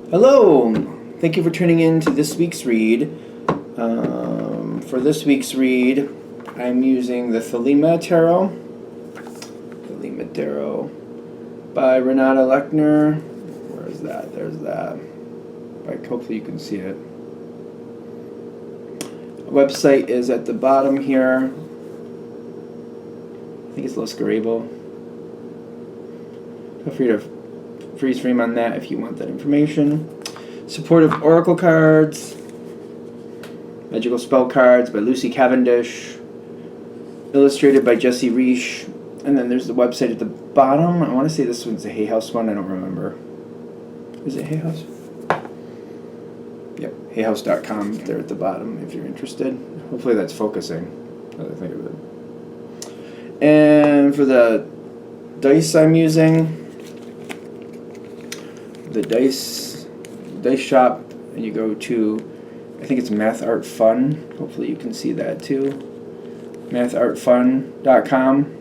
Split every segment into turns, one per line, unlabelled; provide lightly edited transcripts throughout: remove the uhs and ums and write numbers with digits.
Hello! Thank you for tuning in to this week's read. For this week's read, I'm using the Thelema Tarot. Thelema Tarot by Renata Lechner. Where is that? There's that. Hopefully you can see it. The website is at the bottom here. I think it's Los Garribo. Feel free to freeze frame on that if you want that information. Supportive Oracle cards. Magical Spell cards by Lucy Cavendish. Illustrated by Jesse Reish. And then there's the website at the bottom. I want to say this one's a Hay House one. I don't remember. Is it Hay House? Yep, hayhouse.com. There at the bottom if you're interested. Hopefully that's focusing. Now that I think of it. And for the dice I'm using, the dice shop, and you go to, I think it's Math Art Fun. Hopefully you can see that too. mathartfun.com.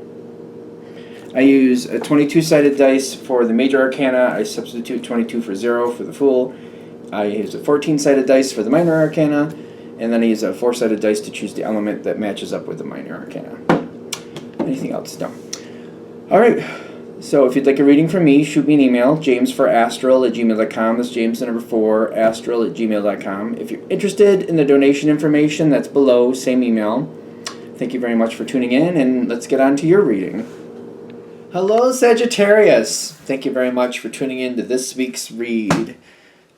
I use a 22-sided dice for the major arcana. I substitute 22 for 0 for the fool. I use a 14-sided dice for the minor arcana, and then I use a 4-sided dice to choose the element that matches up with the minor arcana. Anything else? No. Alright, so if you'd like a reading from me, shoot me an email, jamesforastral@gmail.com. That's James the number 4, astral@gmail.com. If you're interested in the donation information, that's below, same email. Thank you very much for tuning in, and let's get on to your reading. Hello, Sagittarius. Thank you very much for tuning in to this week's read.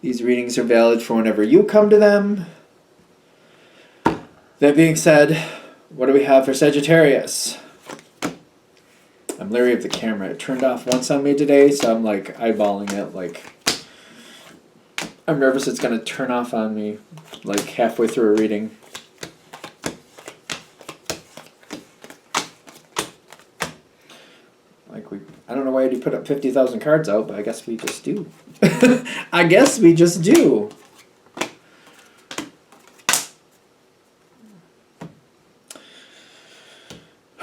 These readings are valid for whenever you come to them. That being said, what do we have for Sagittarius? I'm leery of the camera. It turned off once on me today, so I'm like eyeballing it. Like, I'm nervous it's going to turn off on me like halfway through a reading. I don't know why you put up 50,000 cards out, but I guess we just do. I guess we just do.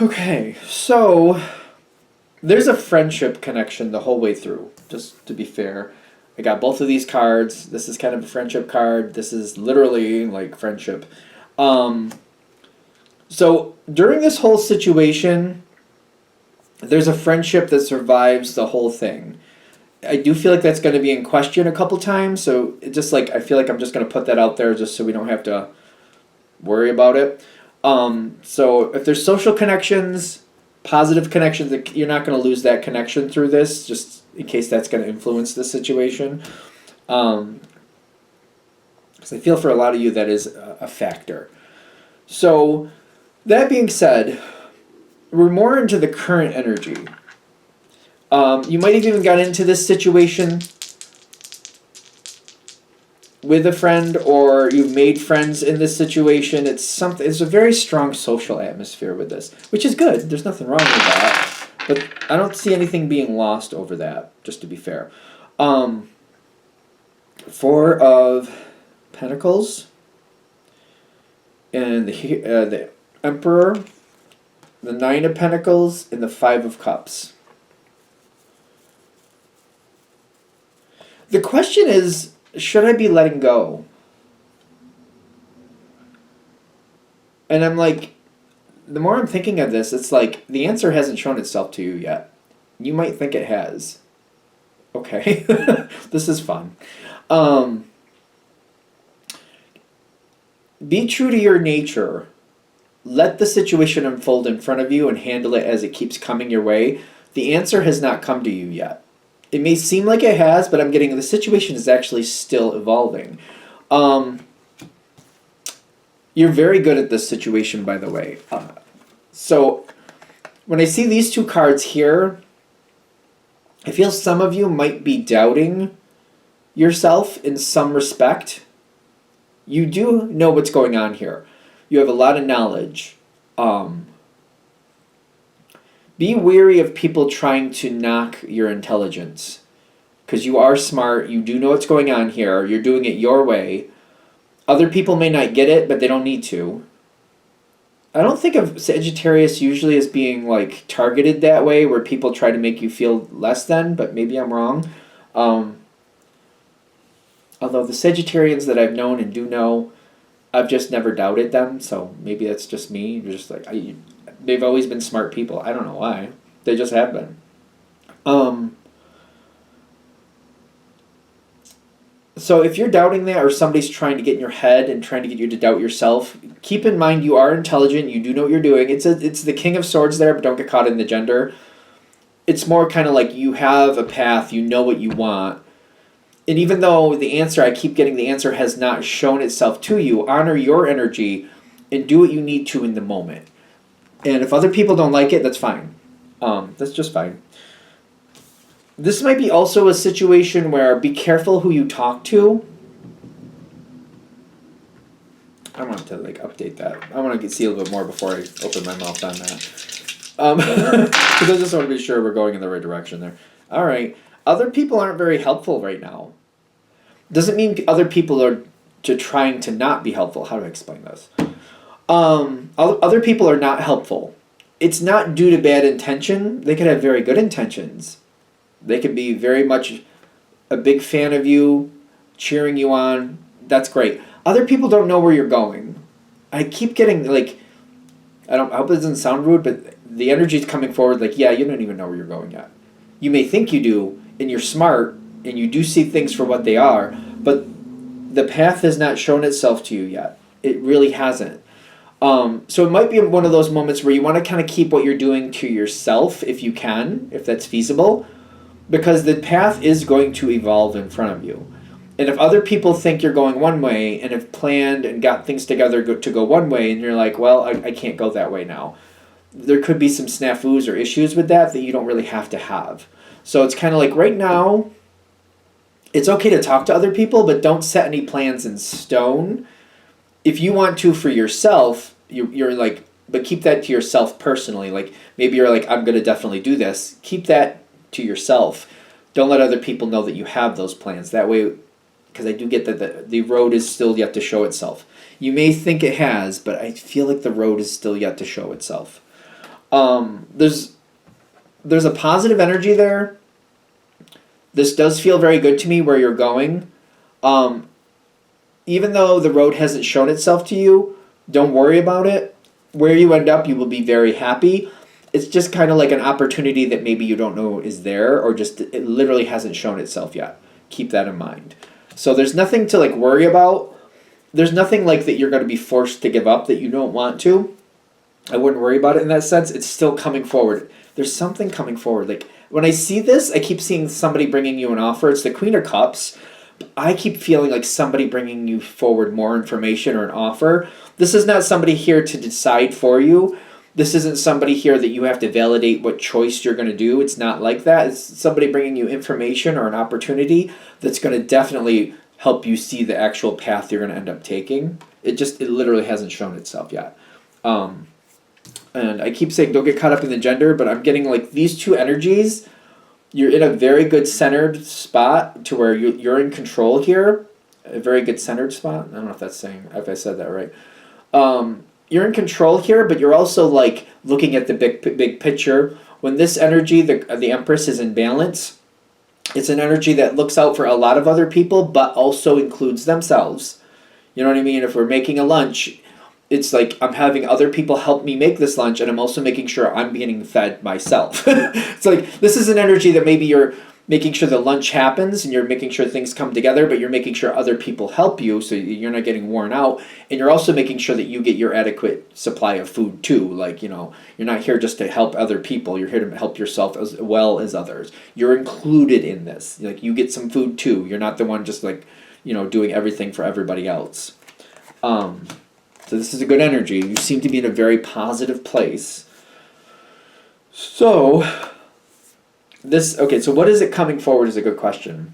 Okay, so there's a friendship connection the whole way through, just to be fair. I got both of these cards. This is kind of a friendship card. This is literally like friendship. So during this whole situation, there's a friendship that survives the whole thing. I do feel like that's going to be in question a couple times, so it just like I feel like I'm just going to put that out there just so we don't have to worry about it. So if there's social connections, positive connections, you're not going to lose that connection through this, just in case that's going to influence the situation. Because I feel for a lot of you that is a factor. So that being said, we're more into the current energy. You might have even got into this situation with a friend, or you've made friends in this situation. It's a very strong social atmosphere with this, which is good. There's nothing wrong with that. But I don't see anything being lost over that, just to be fair. 4 of Pentacles and the Emperor, the 9 of Pentacles, and the 5 of Cups. The question is, should I be letting go? And I'm like, the more I'm thinking of this, it's like the answer hasn't shown itself to you yet. You might think it has. Okay. This is fun. Be true to your nature. Let the situation unfold in front of you and handle it as it keeps coming your way. The answer has not come to you yet. It may seem like it has, but I'm getting the situation is actually still evolving. You're very good at this situation, by the way. So when I see these 2 cards here, I feel some of you might be doubting yourself in some respect. You do know what's going on here. You have a lot of knowledge. Be wary of people trying to knock your intelligence. Because you are smart. You do know what's going on here. You're doing it your way. Other people may not get it, but they don't need to. I don't think of Sagittarius usually as being like targeted that way, where people try to make you feel less than, but maybe I'm wrong. Although the Sagittarians that I've known and do know, I've just never doubted them, so maybe that's just me. Just like they've always been smart people. I don't know why. They just have been. So if you're doubting that, or somebody's trying to get in your head and trying to get you to doubt yourself, keep in mind you are intelligent. You do know what you're doing. It's the King of Swords there, but don't get caught in the gender. It's more kind of like you have a path. You know what you want. And even though I keep getting the answer has not shown itself to you, honor your energy and do what you need to in the moment. And if other people don't like it, that's fine. That's just fine. This might be also a situation where be careful who you talk to. I want to update that. I want to see a little bit more before I open my mouth on that. Because I just want to be sure we're going in the right direction there. All right. Other people aren't very helpful right now. Doesn't mean other people are trying to not be helpful. How do I explain this? Other people are not helpful. It's not due to bad intention. They could have very good intentions. They could be very much a big fan of you, cheering you on. That's great. Other people don't know where you're going. I keep getting I hope it doesn't sound rude, but the energy is coming forward yeah, you don't even know where you're going yet. You may think you do, and you're smart, and you do see things for what they are, but the path has not shown itself to you yet. It really hasn't. So it might be one of those moments where you want to kind of keep what you're doing to yourself if you can, if that's feasible, because the path is going to evolve in front of you. And if other people think you're going one way and have planned and got things together to go one way, and you're like, well, I can't go that way now, there could be some snafus or issues with that you don't really have to have. So it's kind of like right now, it's okay to talk to other people, but don't set any plans in stone. If you want to for yourself, you're but keep that to yourself personally. Maybe you're I'm going to definitely do this. Keep that to yourself. Don't let other people know that you have those plans. That way, because I do get that the road is still yet to show itself. You may think it has, but I feel like the road is still yet to show itself. There's a positive energy there. This does feel very good to me where you're going. Even though the road hasn't shown itself to you, don't worry about it. Where you end up, you will be very happy. It's just kind of like an opportunity that maybe you don't know is there, or just it literally hasn't shown itself yet. Keep that in mind. So there's nothing to worry about. There's nothing that you're going to be forced to give up that you don't want to. I wouldn't worry about it in that sense. It's still coming forward. There's something coming forward. When I see this, I keep seeing somebody bringing you an offer. It's the Queen of Cups. I keep feeling like somebody bringing you forward more information or an offer. This is not somebody here to decide for you. This isn't somebody here that you have to validate what choice you're going to do. It's not like that. It's somebody bringing you information or an opportunity that's going to definitely help you see the actual path you're going to end up taking. It literally hasn't shown itself yet. And I keep saying don't get caught up in the gender, but I'm getting these two energies. You're in a very good centered spot to where you're in control here. A very good centered spot. I don't know if I said that right. You're in control here, but you're also looking at the big picture. When this energy, the Empress, is in balance, it's an energy that looks out for a lot of other people, but also includes themselves. You know what I mean? If we're making a lunch, it's I'm having other people help me make this lunch, and I'm also making sure I'm getting fed myself. It's this is an energy that maybe you're making sure the lunch happens and you're making sure things come together, but you're making sure other people help you so you're not getting worn out, and you're also making sure that you get your adequate supply of food too. You're not here just to help other people. You're here to help yourself as well as others. You're included in this. You get some food too. You're not the one just doing everything for everybody else. So this is a good energy. You seem to be in a very positive place. So what is it coming forward is a good question.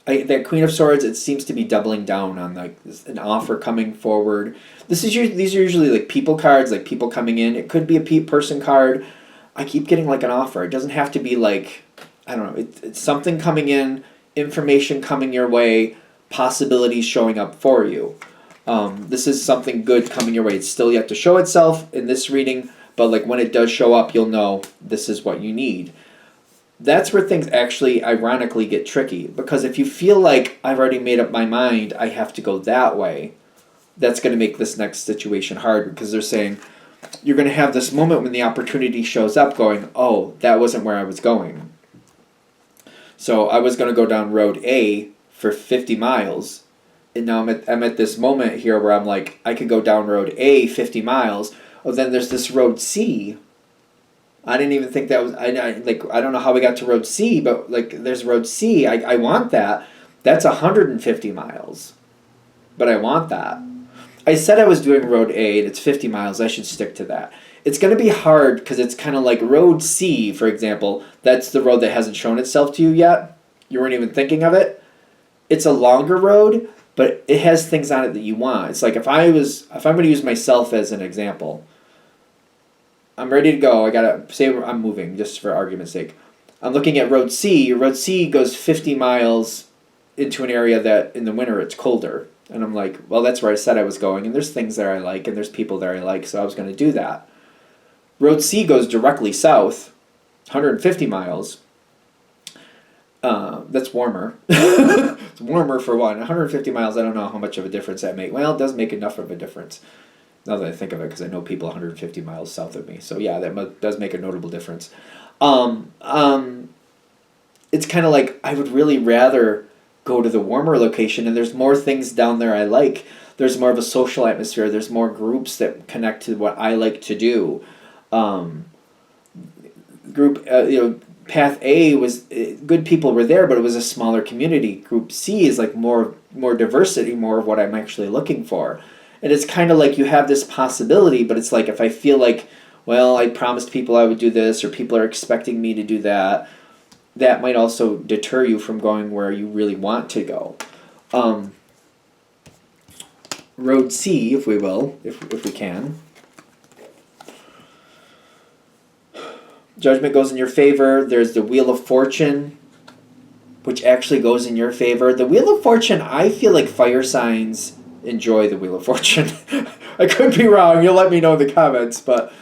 That Queen of Swords, it seems to be doubling down on an offer coming forward. These are usually people cards, people coming in. It could be a person card. I keep getting an offer. It doesn't have to be I don't know. It's something coming in, information coming your way, possibilities showing up for you. This is something good coming your way. It's still yet to show itself in this reading, but when it does show up, you'll know this is what you need. that's where things actually ironically get tricky. Because if you feel like I've already made up my mind, I have to go that way, that's going to make this next situation hard, because they're saying you're going to have this moment when the opportunity shows up going, oh, that wasn't where I was going. So I was going to go down road A for 50 miles, and now I'm at this moment here where I'm like, I could go down road A 50 miles. Oh, then there's this road C. I didn't even think that was, I don't know how we got to road C, but like there's road C. I want that. That's 150 miles. But I want that. I said I was doing road A and it's 50 miles. I should stick to that. It's going to be hard because it's kind of like road C, for example. That's the road that hasn't shown itself to you yet. You weren't even thinking of it. It's a longer road, but it has things on it that you want. It's like if I'm going to use myself as an example, I'm ready to go. I got to say I'm moving just for argument's sake. I'm looking at road C. Road C goes 50 miles into an area that in the winter it's colder. And I'm like, well, that's where I said I was going. And there's things there I like and there's people there I like. So I was going to do that. Road C goes directly south, 150 miles. That's warmer. It's warmer for one. 150 miles, I don't know how much of a difference that makes. Well, it does make enough of a difference. Now that I think of it, because I know people 150 miles south of me. So yeah, that does make a notable difference. It's kind of like I would really rather go to the warmer location, and there's more things down there I like. There's more of a social atmosphere. There's more groups that connect to what I like to do. Path A was good people were there, but it was a smaller community. Group C is like more diversity, more of what I'm actually looking for. And it's kind of like you have this possibility, but it's like if I feel like, well, I promised people I would do this, or people are expecting me to do that, that might also deter you from going where you really want to go. Road C, if we will, if we can. Judgment goes in your favor. There's the Wheel of Fortune, which actually goes in your favor. The Wheel of Fortune, I feel like fire signs enjoy the Wheel of Fortune. I could be wrong. You'll let me know in the comments. But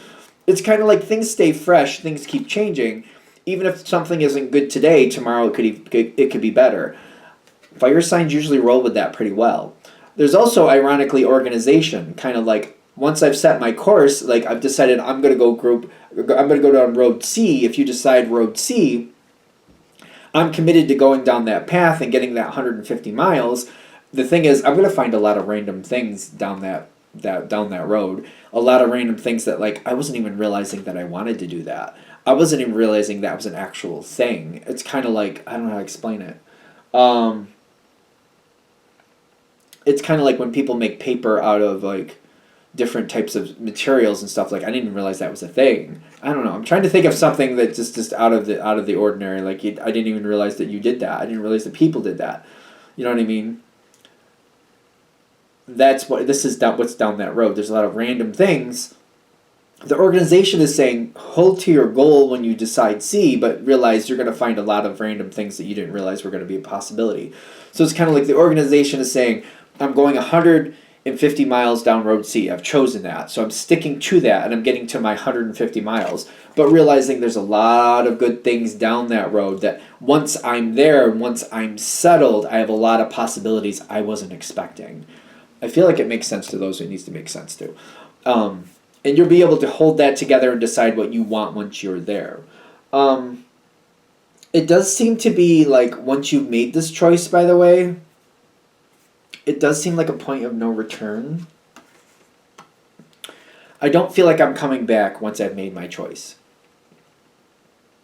it's kind of like things stay fresh. Things keep changing. Even if something isn't good today, tomorrow it could be better. Fire signs usually roll with that pretty well. There's also, ironically, organization. Kind of like once I've set my course, like I've decided I'm going to go down road C. If you decide road C, I'm committed to going down that path and getting that 150 miles. The thing is, I'm going to find a lot of random things down that road. A lot of random things that like I wasn't even realizing that I wanted to do that. I wasn't even realizing that was an actual thing. It's kind of like, I don't know how to explain it. It's kind of like when people make paper out of like different types of materials and stuff. Like I didn't even realize that was a thing. I don't know. I'm trying to think of something that's just out of the ordinary. Like I didn't even realize that you did that. I didn't realize that people did that. You know what I mean? That's what this is. What's down that road? There's a lot of random things. The organization is saying hold to your goal when you decide C, but realize you're going to find a lot of random things that you didn't realize were going to be a possibility. So it's kind of like the organization is saying, I'm going 150 miles down road C. I've chosen that. So I'm sticking to that, and I'm getting to my 150 miles. But realizing there's a lot of good things down that road that once I'm there, once I'm settled, I have a lot of possibilities I wasn't expecting. I feel like it makes sense to those it needs to make sense to. And you'll be able to hold that together and decide what you want once you're there. It does seem to be like once you've made this choice, by the way, it does seem like a point of no return. I don't feel like I'm coming back once I've made my choice.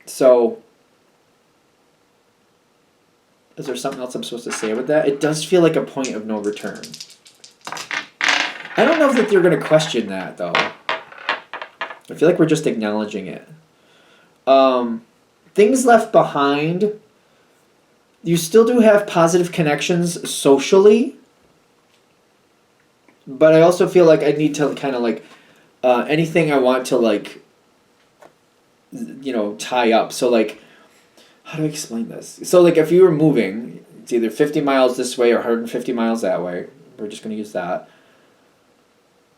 So, is there something else I'm supposed to say with that? It does feel like a point of no return. I don't know if you're going to question that, though. I feel like we're just acknowledging it. Things left behind. You still do have positive connections socially. But I also feel like I need to kind of like, anything I want to like, tie up. So like, how do I explain this? So like if you were moving, it's either 50 miles this way or 150 miles that way. We're just going to use that.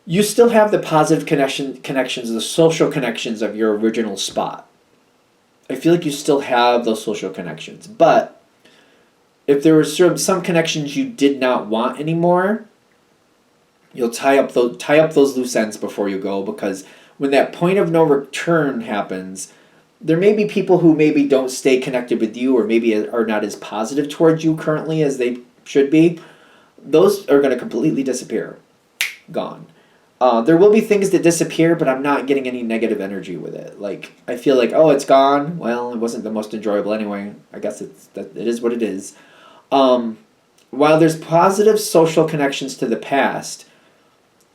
You still have the positive connections, the social connections of your original spot. I feel like you still have those social connections. But if there were some connections you did not want anymore, you'll tie up those loose ends before you go, because when that point of no return happens, there may be people who maybe don't stay connected with you, or maybe are not as positive towards you currently as they should be. Those are going to completely disappear. Gone. There will be things that disappear, but I'm not getting any negative energy with it. Like, I feel like, oh, it's gone. Well, it wasn't the most enjoyable anyway. I guess it is what it is. While there's positive social connections to the past,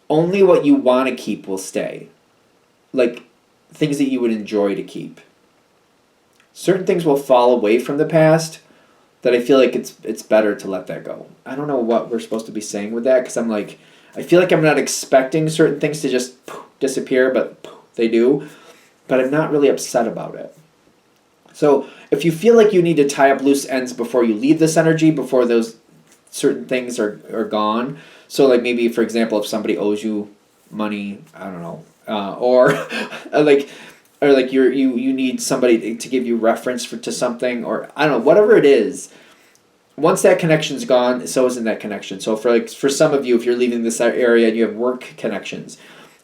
only what you want to keep will stay. Like, things that you would enjoy to keep. Certain things will fall away from the past that I feel like it's better to let that go. I don't know what we're supposed to be saying with that, because I'm like, I feel like I'm not expecting certain things to just disappear, but they do. But I'm not really upset about it. So if you feel like you need to tie up loose ends before you leave this energy, before those certain things are gone. So like maybe, for example, if somebody owes you money, I don't know, or like you need somebody to give you reference to something, or I don't know, whatever it is. Once that connection's gone, so isn't that connection. So for some of you, if you're leaving this area and you have work connections,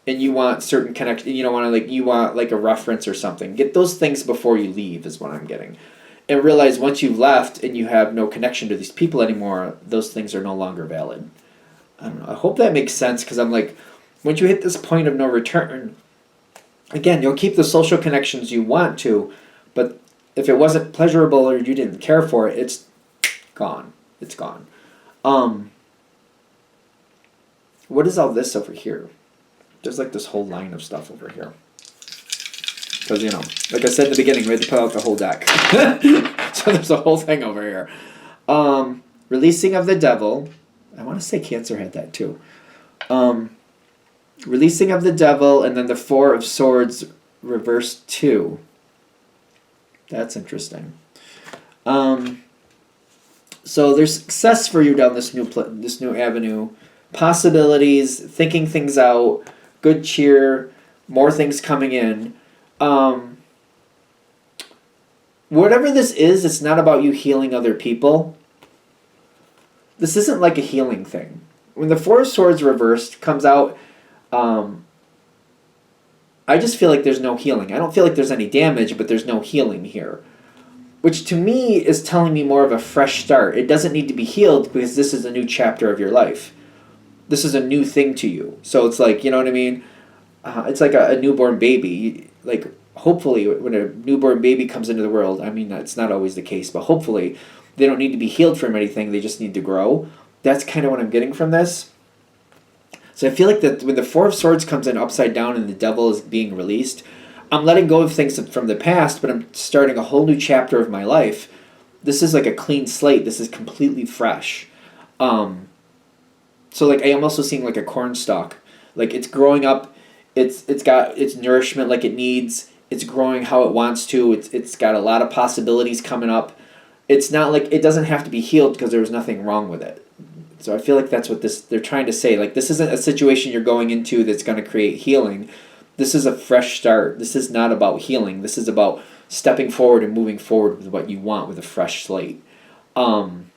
and you want certain connection, you want like a reference or something, get those things before you leave is what I'm getting, and realize once you've left and you have no connection to these people anymore, those things are no longer valid. I don't know. I hope that makes sense, because I'm like, once you hit this point of no return, again, you'll keep the social connections you want to, but if it wasn't pleasurable or you didn't care for it, it's gone. It's gone. What is all this over here? There's like this whole line of stuff over here. Because, like I said in the beginning, we had to put out the whole deck. So there's a whole thing over here. Releasing of the devil. I want to say Cancer had that too. Releasing of the devil, and then the Four of Swords reversed 2. That's interesting. So there's success for you down this new avenue. Possibilities, thinking things out, good cheer, more things coming in. Whatever this is, it's not about you healing other people. This isn't like a healing thing. When the Four of Swords reversed comes out, I just feel like there's no healing. I don't feel like there's any damage, but there's no healing here. Which to me is telling me more of a fresh start. It doesn't need to be healed, because this is a new chapter of your life. This is a new thing to you. So it's like, you know what I mean? It's like a newborn baby. Like, hopefully, when a newborn baby comes into the world, I mean, it's not always the case, but hopefully they don't need to be healed from anything. They just need to grow. That's kind of what I'm getting from this. So I feel like that when the Four of Swords comes in upside down and the devil is being released, I'm letting go of things from the past, but I'm starting a whole new chapter of my life. This is like a clean slate. This is completely fresh. So like I am also seeing like a corn stalk. Like it's growing up. It's got its nourishment like it needs. It's growing how it wants to. It's got a lot of possibilities coming up. It's not like it doesn't have to be healed because there was nothing wrong with it. So I feel like that's what they're trying to say. Like, this isn't a situation you're going into that's going to create healing. This is a fresh start. This is not about healing. This is about stepping forward and moving forward with what you want with a fresh slate. And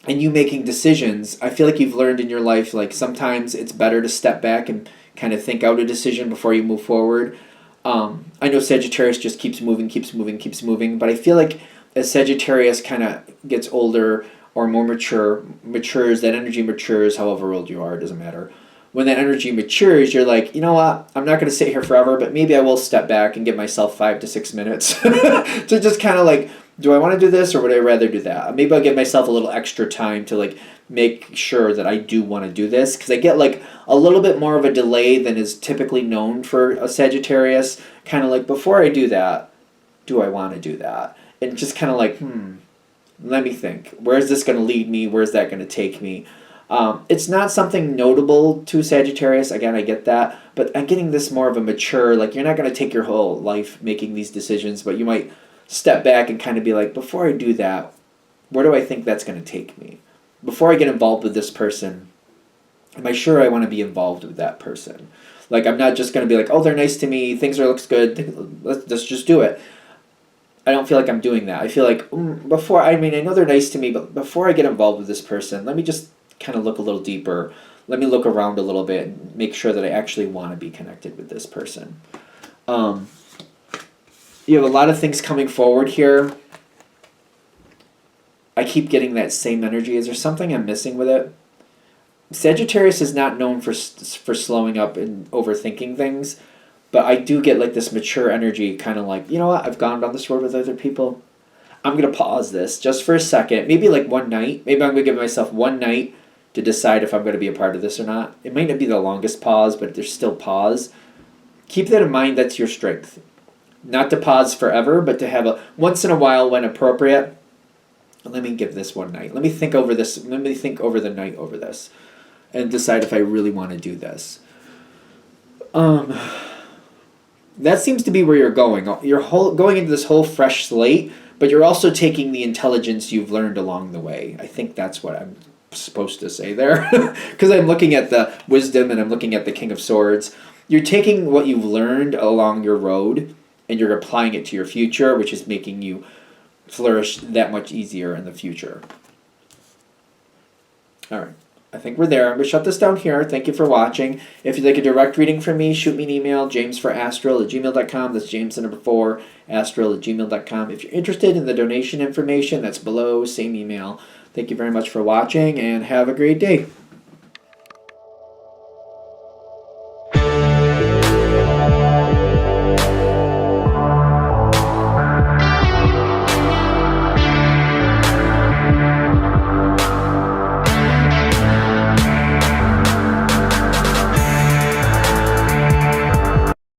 you making decisions. I feel like you've learned in your life, like, sometimes it's better to step back and kind of think out a decision before you move forward. I know Sagittarius just keeps moving, but I feel like as Sagittarius kind of gets older or more matures, that energy matures, however old you are, it doesn't matter. When that energy matures, you're like, you know what, I'm not going to sit here forever, but maybe I will step back and give myself 5 to 6 minutes to just kind of like, do I want to do this or would I rather do that? Maybe I'll give myself a little extra time to like make sure that I do want to do this, because I get like a little bit more of a delay than is typically known for a Sagittarius. Kind of like, before I do that, do I want to do that? And just kind of like, let me think. Where's this going to lead me? Where's that going to take me? It's not something notable to Sagittarius. Again, I get that. But I'm getting this more of a mature, like, you're not going to take your whole life making these decisions, but you might step back and kind of be like, before I do that, where do I think that's going to take me? Before I get involved with this person, am I sure I want to be involved with that person? Like, I'm not just going to be like, oh, they're nice to me, looks good, let's just do it. I don't feel like I'm doing that. I feel like before, I mean, I know they're nice to me, but before I get involved with this person, let me just kind of look a little deeper. Let me look around a little bit and make sure that I actually want to be connected with this person. You have a lot of things coming forward here. I keep getting that same energy. Is there something I'm missing with it? Sagittarius is not known for slowing up and overthinking things, but I do get like this mature energy, kind of like, you know what, I've gone down this road with other people. I'm going to pause this just for a second, maybe like one night. Maybe I'm going to give myself one night to decide if I'm going to be a part of this or not. It might not be the longest pause, but there's still pause. Keep that in mind. That's your strength. Not to pause forever, but to have a once in a while when appropriate. Let me give this one night. Let me think over this. Let me think over the night over this and decide if I really want to do this. That seems to be where you're going. You're going into this whole fresh slate, but you're also taking the intelligence you've learned along the way. I think that's what I'm supposed to say there, because I'm looking at the wisdom and I'm looking at the King of Swords. You're taking what you've learned along your road and you're applying it to your future, which is making you flourish that much easier in the future. All right. I think we're there. I'm going to shut this down here. Thank you for watching. If you'd like a direct reading from me, shoot me an email, jamesforastral@gmail.com. That's James the number 4, astral@gmail.com. If you're interested in the donation information, that's below, same email. Thank you very much for watching, and have a great day.